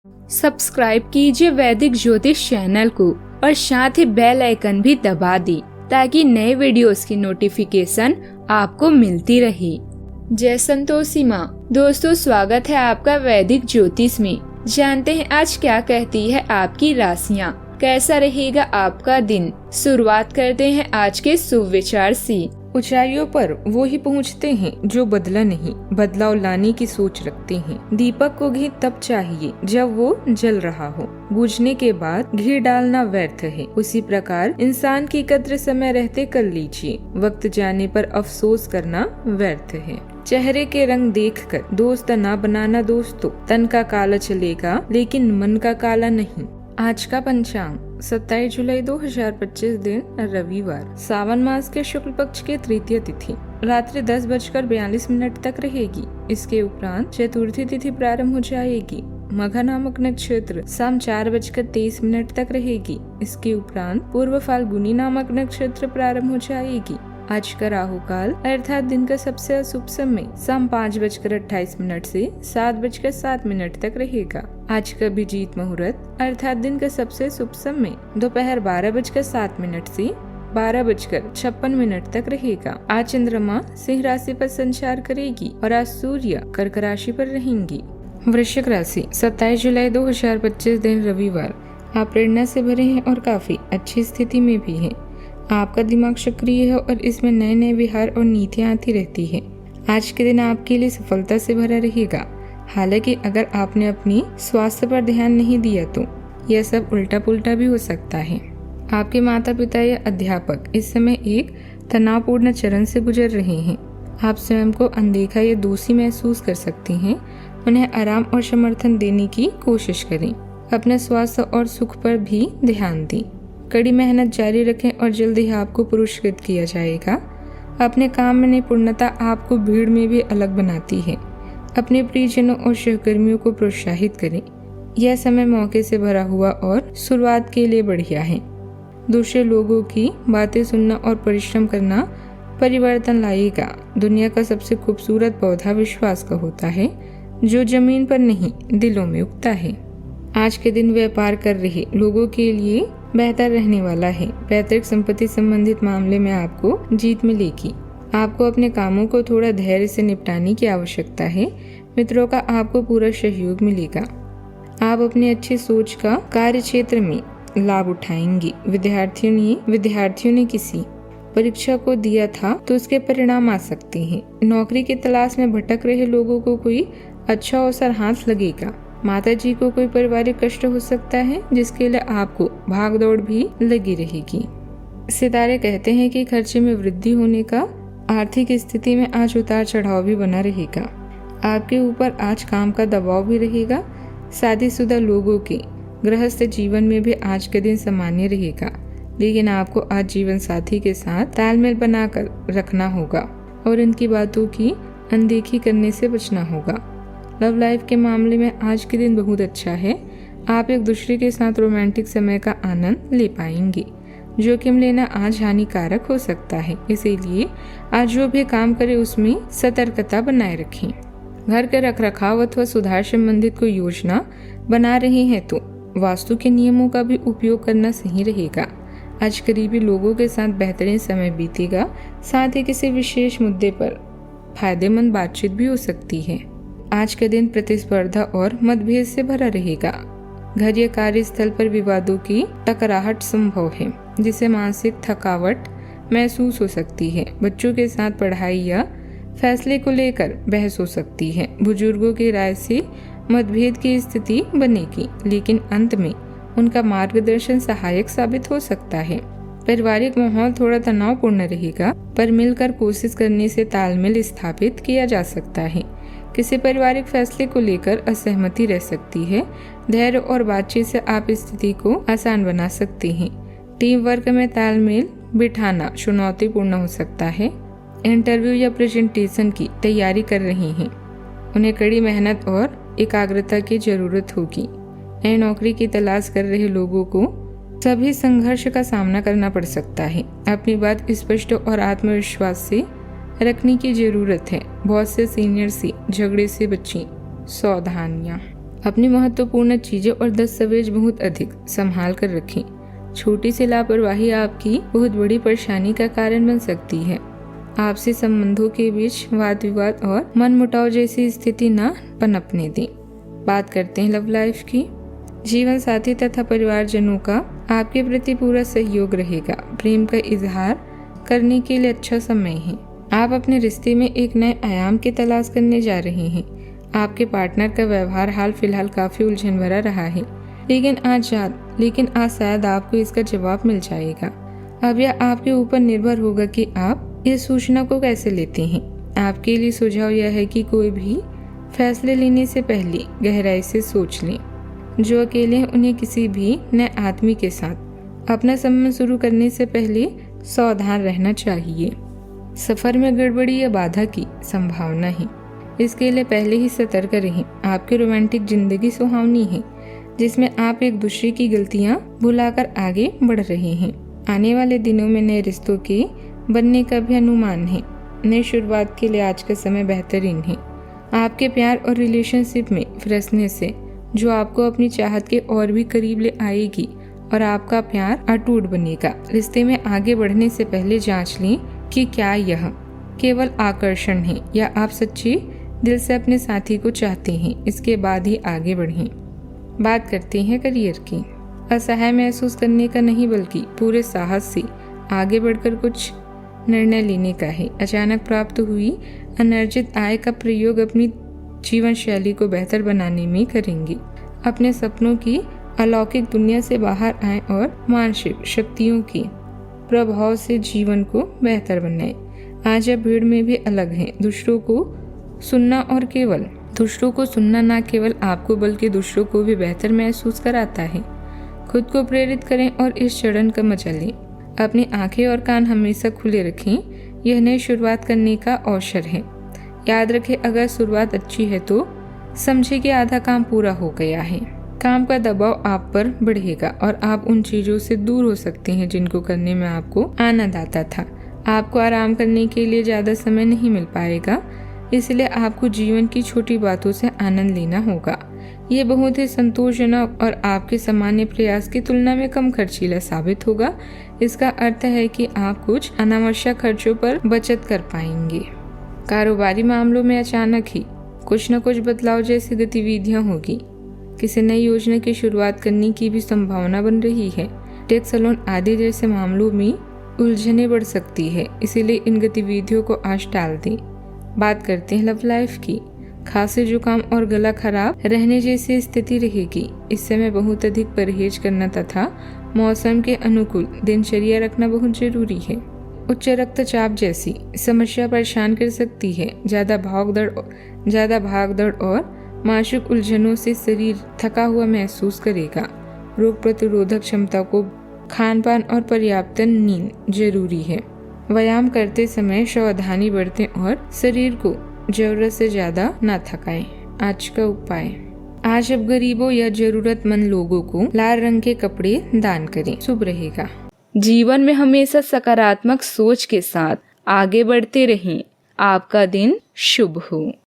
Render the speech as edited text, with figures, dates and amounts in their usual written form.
Subscribe कीजिए वैदिक ज्योतिष चैनल को और साथ ही बेल आइकन भी दबा दी ताकि नए वीडियोस की नोटिफिकेशन आपको मिलती रहे। जय संतोषी माँ। दोस्तों, स्वागत है आपका वैदिक ज्योतिष में। जानते हैं आज क्या कहती है आपकी राशियाँ, कैसा रहेगा आपका दिन। शुरुआत करते हैं आज के शुभ विचार से। ऊंचाइयों पर वो ही पहुँचते हैं जो बदला नहीं, बदलाव लाने की सोच रखते हैं। दीपक को घी तब चाहिए जब वो जल रहा हो, बुझने के बाद घी डालना व्यर्थ है। उसी प्रकार इंसान की कद्र समय रहते कर लीजिए, वक्त जाने पर अफसोस करना व्यर्थ है। चेहरे के रंग देखकर दोस्त ना बनाना दोस्तों। तन का काला चलेगा लेकिन मन का काला नहीं। आज का पंचांग 27 जुलाई 2025 दिन रविवार, सावन मास के शुक्ल पक्ष के तृतीय तिथि रात्रि 10:42 तक रहेगी। इसके उपरांत चतुर्थी तिथि प्रारंभ हो जाएगी। मघा नामक नक्षत्र शाम 4:23 तक रहेगी। इसके उपरांत पूर्व फाल्गुनी नामक नक्षत्र प्रारंभ हो जाएगी। आज का राहु काल अर्थात दिन का सबसे अशुभ समय शाम 5:28 से 7:07 तक रहेगा। आज का अभिजीत मुहूर्त अर्थात दिन का सबसे शुभ समय दोपहर 12:07 से 12:56 तक रहेगा। आज चंद्रमा सिंह राशि पर संचार करेगी और आज सूर्य कर्क राशि पर रहेंगी। वृश्चिक राशि 27 जुलाई 2025 दिन रविवार, आप प्रेरणा से भरे हैं और काफी अच्छी स्थिति में भी हैं। आपका दिमाग सक्रिय है और इसमें नए नए विहार और नीतियाँ आती रहती है। आज के दिन आपके लिए सफलता से भरा रहेगा। हालांकि अगर आपने अपनी स्वास्थ्य पर ध्यान नहीं दिया तो यह सब उल्टा पुल्टा भी हो सकता है। आपके माता पिता या अध्यापक इस समय एक तनावपूर्ण चरण से गुजर रहे हैं। आप स्वयं को अनदेखा या दोषी महसूस कर सकते हैं। उन्हें आराम और समर्थन देने की कोशिश करें। अपने स्वास्थ्य और सुख पर भी ध्यान दें। कड़ी मेहनत जारी रखें और जल्द ही आपको पुरस्कृत किया जाएगा। अपने काम में निपुणता आपको भीड़ में भी अलग बनाती है। अपने प्रियजनों और सहकर्मियों को प्रोत्साहित करें। यह समय मौके से भरा हुआ और शुरुआत के लिए बढ़िया है। दूसरे लोगों की बातें सुनना और परिश्रम करना परिवर्तन लाएगा। दुनिया का सबसे खूबसूरत पौधा विश्वास का होता है, जो जमीन पर नहीं दिलों में उगता है। आज के दिन व्यापार कर रहे लोगों के लिए बेहतर रहने वाला है। पैतृक संपत्ति संबंधित मामले में आपको जीत मिलेगी। आपको अपने कामों को थोड़ा धैर्य से निपटाने की आवश्यकता है। मित्रों का आपको पूरा सहयोग मिलेगा। आप अपनी अच्छी सोच का कार्य क्षेत्र में लाभ उठाएंगे। विद्यार्थियों ने किसी परीक्षा को दिया था तो उसके परिणाम आ सकते हैं। नौकरी की तलाश में भटक रहे लोगों को कोई अच्छा अवसर हाथ लगेगा। माता जी को कोई पारिवारिक कष्ट हो सकता है, जिसके लिए आपको भाग दौड़ भी लगी रहेगी। सितारे कहते हैं कि खर्चे में वृद्धि होने का, आर्थिक स्थिति में आज उतार चढ़ाव भी बना रहेगा। आपके ऊपर आज काम का दबाव भी रहेगा। शादीशुदा लोगों के गृहस्थ जीवन में भी आज के दिन सामान्य रहेगा, लेकिन आपको आज जीवन साथी के साथ तालमेल बनाकर रखना होगा और इनकी बातों की अनदेखी करने से बचना होगा। लव लाइफ के मामले में आज के दिन बहुत अच्छा है। आप एक दूसरे के साथ रोमांटिक समय का आनंद ले पाएंगे। जोखिम लेना आज हानिकारक हो सकता है, इसीलिए आज जो भी काम करें उसमें सतर्कता बनाए रखें। घर के रखरखाव अथवा सुधार संबंधित कोई योजना बना रहे हैं तो वास्तु के नियमों का भी उपयोग करना सही रहेगा। आज करीबी लोगों के साथ बेहतरीन समय बीतेगा। साथ ही किसी विशेष मुद्दे पर फायदेमंद बातचीत भी हो सकती है। आज का दिन प्रतिस्पर्धा और मतभेद से भरा रहेगा। घर या कार्यस्थल पर विवादों की टकराहट संभव है, जिससे मानसिक थकावट महसूस हो सकती है। बच्चों के साथ पढ़ाई या फैसले को लेकर बहस हो सकती है। बुजुर्गों की राय से मतभेद की स्थिति बनेगी, लेकिन अंत में उनका मार्गदर्शन सहायक साबित हो सकता है। पारिवारिक माहौल थोड़ा तनावपूर्ण रहेगा, पर मिलकर कोशिश करने से तालमेल स्थापित किया जा सकता है। किसी पारिवारिक फैसले को लेकर असहमति रह सकती है। धैर्य और बातचीत से आप स्थिति को आसान बना सकते हैं। टीम वर्क में तालमेल बिठाना चुनौतीपूर्ण हो सकता है। इंटरव्यू या प्रेजेंटेशन की तैयारी कर रहे हैं, उन्हें कड़ी मेहनत और एकाग्रता की जरूरत होगी। नई नौकरी की तलाश कर रहे लोगों को सभी संघर्ष का सामना करना पड़ सकता है। अपनी बात स्पष्ट और आत्मविश्वास से रखने की जरूरत है। बहुत से सीनियर से झगड़े से बचें। सावधानियां। अपनी महत्वपूर्ण चीजें और दस्तावेज बहुत अधिक संभाल कर रखें। छोटी सी लापरवाही आपकी बहुत बड़ी परेशानी का कारण बन सकती है। आपसी संबंधों के बीच वाद विवाद और मनमुटाव जैसी स्थिति न पनपने दें। बात करते हैं लव लाइफ की। जीवन साथी तथा परिवारजनों का आपके प्रति पूरा सहयोग रहेगा। प्रेम का इजहार करने के लिए अच्छा समय है। आप अपने रिश्ते में एक नए आयाम की तलाश करने जा रहे हैं। आपके पार्टनर का व्यवहार हाल फिलहाल काफी उलझन भरा रहा है, लेकिन आज शायद आपको इसका जवाब मिल जाएगा। अब यह आपके ऊपर निर्भर होगा कि आप इस सूचना को कैसे लेते हैं। आपके लिए सुझाव यह है कि कोई भी फैसले लेने से पहले गहराई से सोच लें। जो अकेले हैं उन्हें किसी भी नए आदमी के साथ अपना संबंध शुरू करने से पहले सावधान रहना चाहिए। सफर में गड़बड़ी या बाधा की संभावना है, इसके लिए पहले ही सतर्क रहें। आपकी रोमांटिक जिंदगी सुहावनी है, जिसमें आप एक दूसरे की गलतियां भुलाकर आगे बढ़ रहे हैं। आने वाले दिनों में नए रिश्तों के बनने का भी अनुमान है। नई शुरुआत के लिए आज का समय बेहतरीन है। आपके प्यार और रिलेशनशिप में फ्रेशनेस से जो आपको अपनी चाहत के और भी करीब ले आएगी और आपका प्यार अटूट बनेगा। रिश्ते में आगे बढ़ने से पहले जांच लें कि क्या यह केवल आकर्षण है या आप सच्चे दिल से अपने साथी को चाहते हैं। इसके बाद ही आगे बढ़ें। बात करते हैं करियर की। असहाय महसूस करने का नहीं, बल्कि पूरे साहस से आगे बढ़कर कुछ निर्णय लेने का है। अचानक प्राप्त हुई अनर्जित आय का प्रयोग अपनी जीवन शैली को बेहतर बनाने में करेंगे। अपने सपनों की अलौकिक दुनिया से बाहर आएं और मानसिक शक्तियों के प्रभाव से जीवन को बेहतर बनाएं। आज आप भीड़ में भी अलग हैं। दूसरों को सुनना न केवल आपको बल्कि दूसरों को भी बेहतर महसूस कराता है। खुद को प्रेरित करें और इस चरण का मजा लें। अपनी आंखें और कान हमेशा खुले रखें। यह नई शुरुआत करने का अवसर है। याद रखें, अगर शुरुआत अच्छी है तो समझे कि आधा काम पूरा हो गया है। काम का दबाव आप पर बढ़ेगा और आप उन चीजों से दूर हो सकते हैं जिनको करने में आपको आनंद आता था। आपको आराम करने के लिए ज्यादा समय नहीं मिल पाएगा, इसलिए आपको जीवन की छोटी बातों से आनंद लेना होगा। ये बहुत ही संतोषजनक और आपके सामान्य प्रयास की तुलना में कम खर्चीला साबित होगा। इसका अर्थ है कि आप कुछ अनावश्यक खर्चों पर बचत कर पाएंगे। कारोबारी मामलों में अचानक ही कुछ न कुछ बदलाव जैसी गतिविधियां होगी। किसी नई योजना की शुरुआत करने की भी संभावना बन रही है। टैक्स सैलून आदि जैसे मामलों में उलझने बढ़ सकती है, इसीलिए इन गतिविधियों को आज टाल दें। बात करते हैं लव लाइफ की। खांसी, जुकाम और गला खराब रहने जैसी स्थिति रहेगी। इस समय बहुत अधिक परहेज करना तथा मौसम के अनुकूल दिनचर्या रखना बहुत जरूरी है। उच्च रक्तचाप जैसी समस्या परेशान कर सकती है। ज्यादा भागदौड़ और मानसिक उलझनों से शरीर थका हुआ महसूस करेगा। रोग प्रतिरोधक क्षमता को खान पान और पर्याप्त नींद जरूरी है। व्यायाम करते समय सावधानी बरतें और शरीर को जरूरत से ज्यादा न थकाएं। आज का उपाय, आज अब गरीबों या जरूरतमंद लोगों को लाल रंग के कपड़े दान करें, शुभ रहेगा। जीवन में हमेशा सकारात्मक सोच के साथ आगे बढ़ते रहें। आपका दिन शुभ हो।